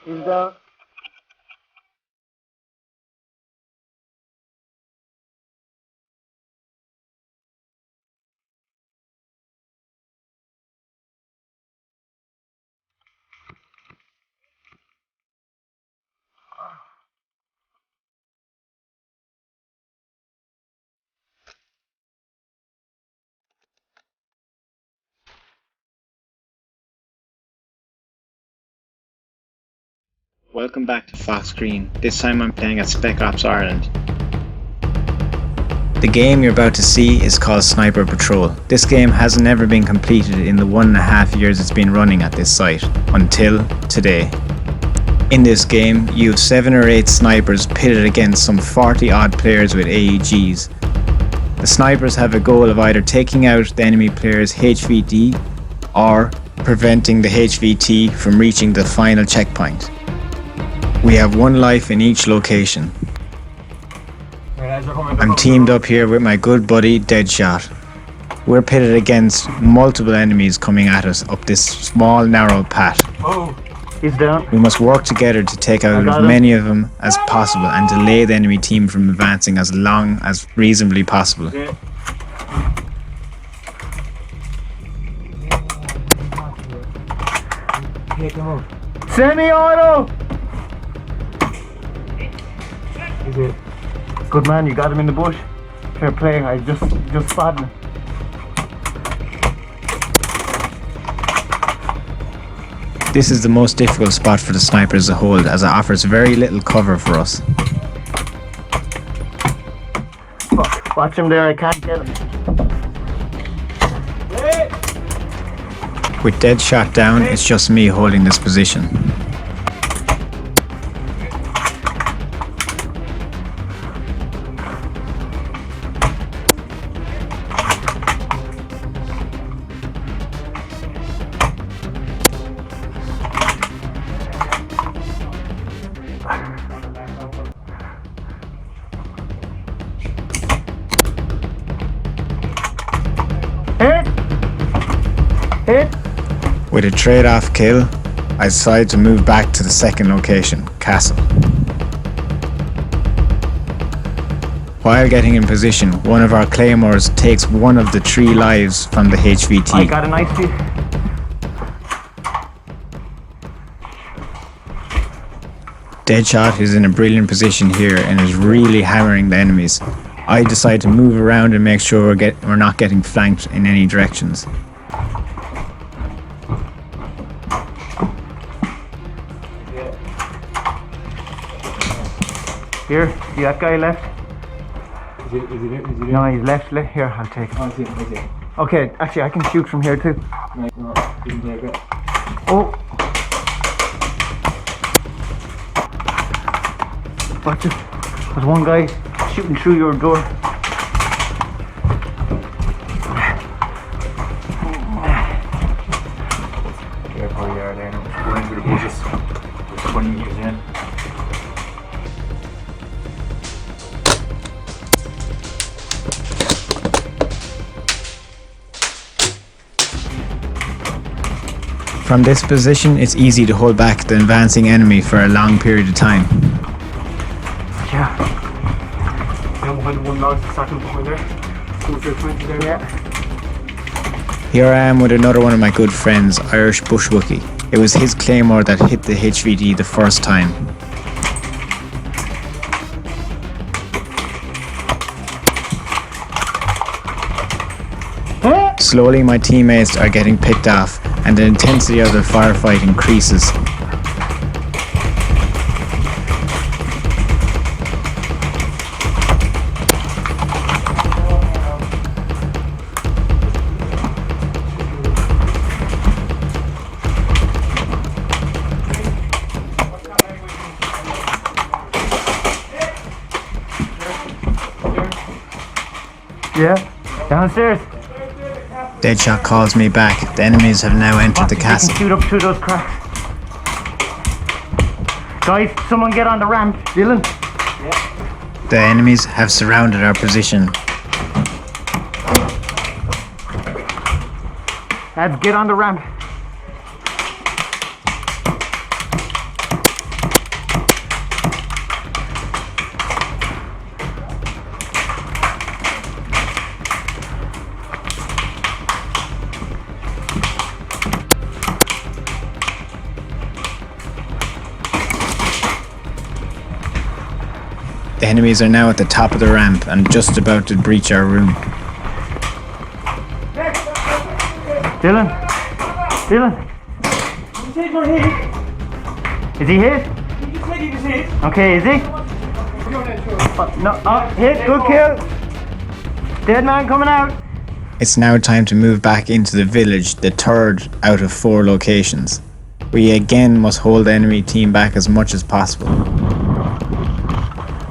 He's down. Welcome back to Fox Green. This time I'm playing at Spec Ops Ireland. The game you're about to see is called Sniper Patrol. This game has never been completed in the 1.5 years it's been running at this site, until today. In this game, you have 7 or 8 snipers pitted against some 40 odd players with AEGs. The snipers have a goal of either taking out the enemy player's HVT or preventing the HVT from reaching the final checkpoint. We have 1 life in each location. I'm teamed up here with my good buddy Deadshot. We're pitted against multiple enemies coming at us up this small narrow path. Oh, he's down. We must work together to take out as many of them as possible and delay the enemy team from advancing as long as reasonably possible. Yeah. Semi-auto! Is it? Good man, you got him in the bush. Fair play, I just spotted him. This is the most difficult spot for the snipers to hold as it offers very little cover for us. Fuck, watch him there, I can't get him. With Deadshot down, it's just me holding this position. Hit! With a trade-off kill, I decided to move back to the second location, Castle. While getting in position, one of our claymores takes one of the 3 lives from the HVT. I got a nice hit. Deadshot is in a brilliant position here and is really hammering the enemies. I decide to move around and make sure we're not getting flanked in any directions. Here, see that guy left? Is he there? No, he's left. Here, I'll take him. I see. Okay, actually, I can shoot from here too. Right, no, you can take it. Oh! Watch it. There's one guy shooting through your door. Careful, you are there now. Going through the bushes. Just 20 meters in. From this position, it's easy to hold back the advancing enemy for a long period of time. Yeah. Down behind one large circle behind there. 2 or 3 there. Yeah. Here I am with another one of my good friends, Irish Bushwookie. It was his claymore that hit the HVT the first time. Slowly my teammates are getting picked off and the intensity of the firefight increases. Yeah, downstairs. Deadshot calls me back. The enemies have now entered the castle. Shoot up through those cracks. Guys, someone get on the ramp. Dylan? Yeah. The enemies have surrounded our position. Lads, get on the ramp. Enemies are now at the top of the ramp and just about to breach our room. Dylan? Dylan? Is he hit? He said he was hit. Okay, is he? No, hit, good kill. Dead man coming out. It's now time to move back into the village, the third out of 4 locations. We again must hold the enemy team back as much as possible.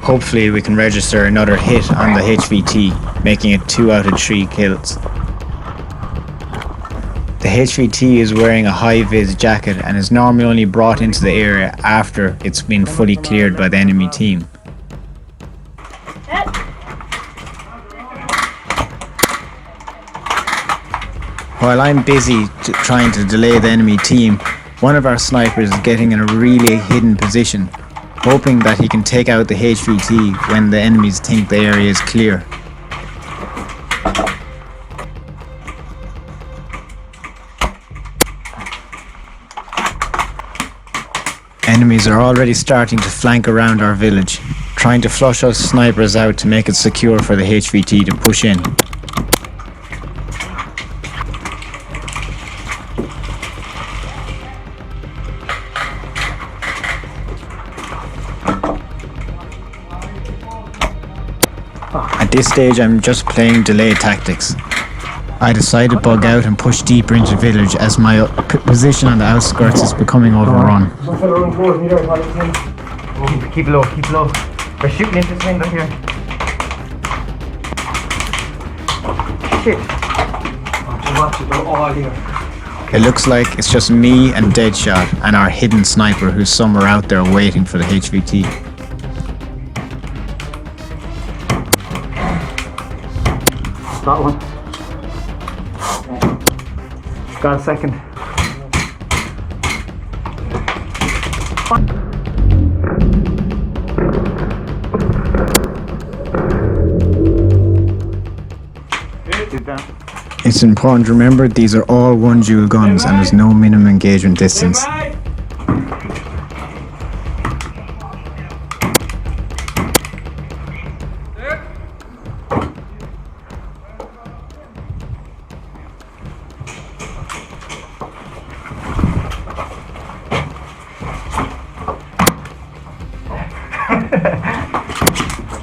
Hopefully we can register another hit on the HVT, making it 2 out of 3 kills. The HVT is wearing a high-vis jacket and is normally only brought into the area after it's been fully cleared by the enemy team. While I'm busy trying to delay the enemy team, one of our snipers is getting in a really hidden position, hoping that he can take out the HVT when the enemies think the area is clear. Enemies are already starting to flank around our village, trying to flush us snipers out to make it secure for the HVT to push in. At this stage I'm just playing delay tactics. I decide to bug out and push deeper into the village as my position on the outskirts is becoming overrun. Keep low, keep low. They're shooting into this window here. Shit. They're all here. It looks like it's just me and Deadshot and our hidden sniper who's somewhere out there waiting for the HVT. That one. Got a second. It's important to remember these are all 1 dual guns and there's no minimum engagement distance.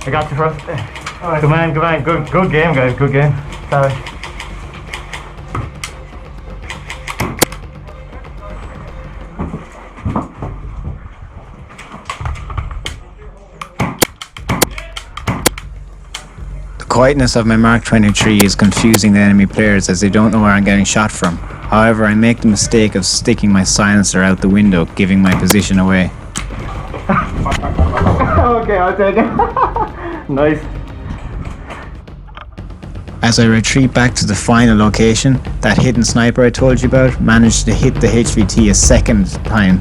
I got you first. Come on, good game, guys, good game. Sorry. The quietness of my Mark 23 is confusing the enemy players as they don't know where I'm getting shot from. However, I make the mistake of sticking my silencer out the window, giving my position away. Okay, I'll take it. Nice. As I retreat back to the final location, that hidden sniper I told you about managed to hit the HVT a second time.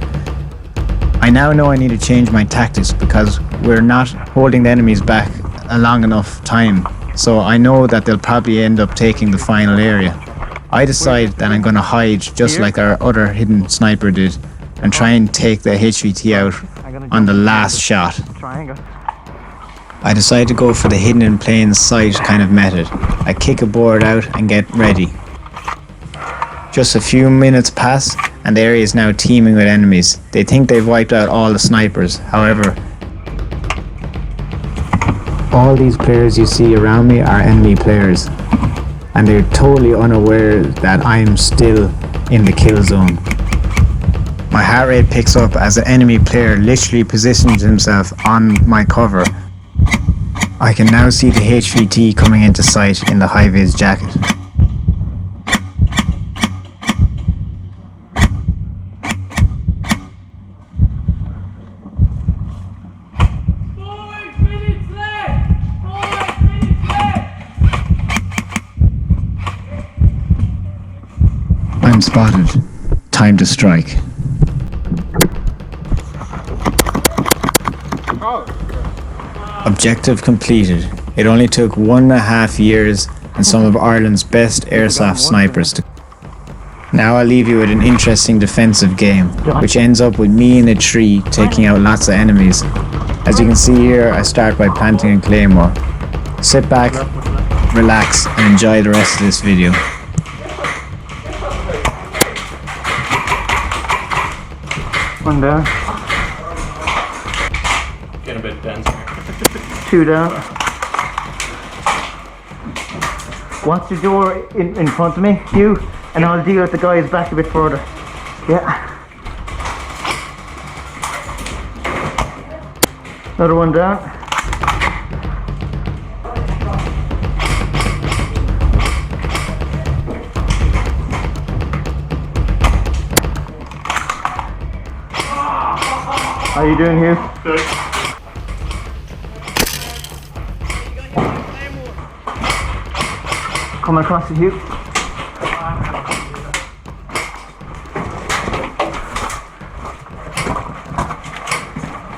I now know I need to change my tactics because we're not holding the enemies back a long enough time, so I know that they'll probably end up taking the final area. I decide that I'm going to hide just like our other hidden sniper did and try and take the HVT out on the last shot. Triangle. I decide to go for the hidden in plain sight kind of method. I kick a board out and get ready. Just a few minutes pass and the area is now teeming with enemies. They think they've wiped out all the snipers. However, all these players you see around me are enemy players and they're totally unaware that I'm still in the kill zone. My heart rate picks up as an enemy player literally positions himself on my cover. I can now see the HVT coming into sight in the high-vis jacket. I'm spotted. Time to strike. Objective completed. It only took 1.5 years and some of Ireland's best airsoft snipers to... Now I'll leave you with an interesting defensive game, which ends up with me in a tree taking out lots of enemies. As you can see here, I start by planting a claymore. Sit back, relax and enjoy the rest of this video. One down. Get a bit dense here. Two down. Watch the door in front of me, you, and I'll deal with the guys back a bit further. Yeah. Another one down. How you doing, Hugh? Good. Coming across the Hugh.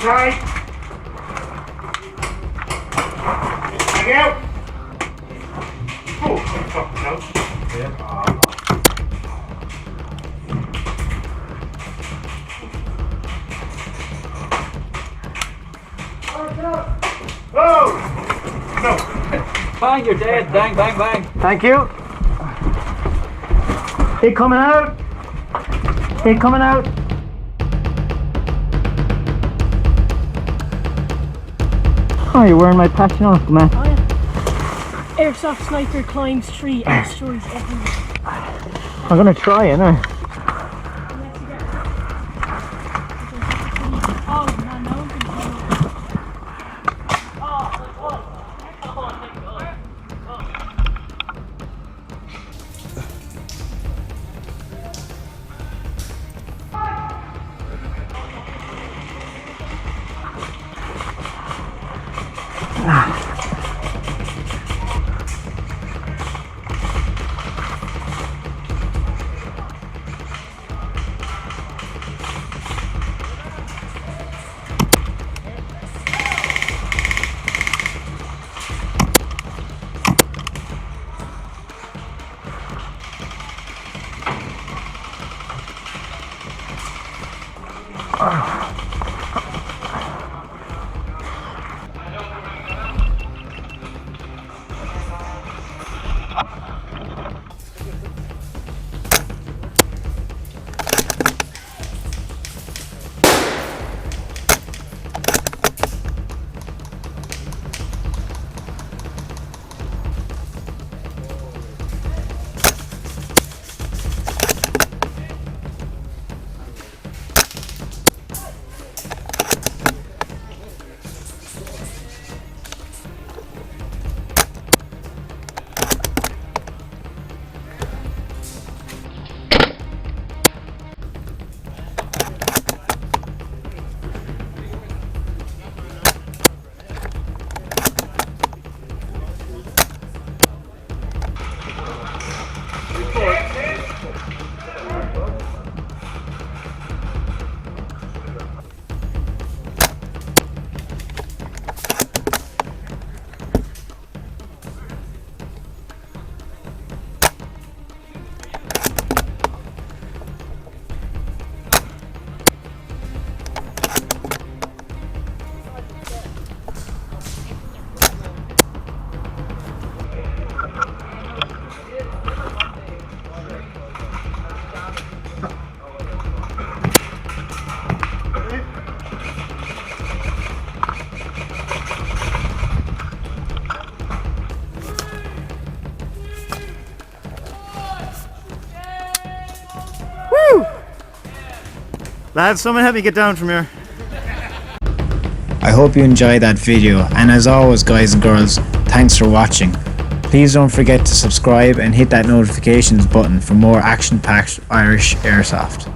Right. Hang out. Oh, fucking out. Yeah. Oh! No! Bang, you're dead. Bang, bang, bang. Thank you. He coming out. He coming out. Oh, you're wearing my patch now, man. Oh, yeah. Airsoft sniper climbs tree and destroys everything. I'm gonna try, you know. Oh man, no one can tell. Lads, someone help me get down from here. I hope you enjoyed that video, and as always guys and girls, thanks for watching. Please don't forget to subscribe and hit that notifications button for more action-packed Irish Airsoft.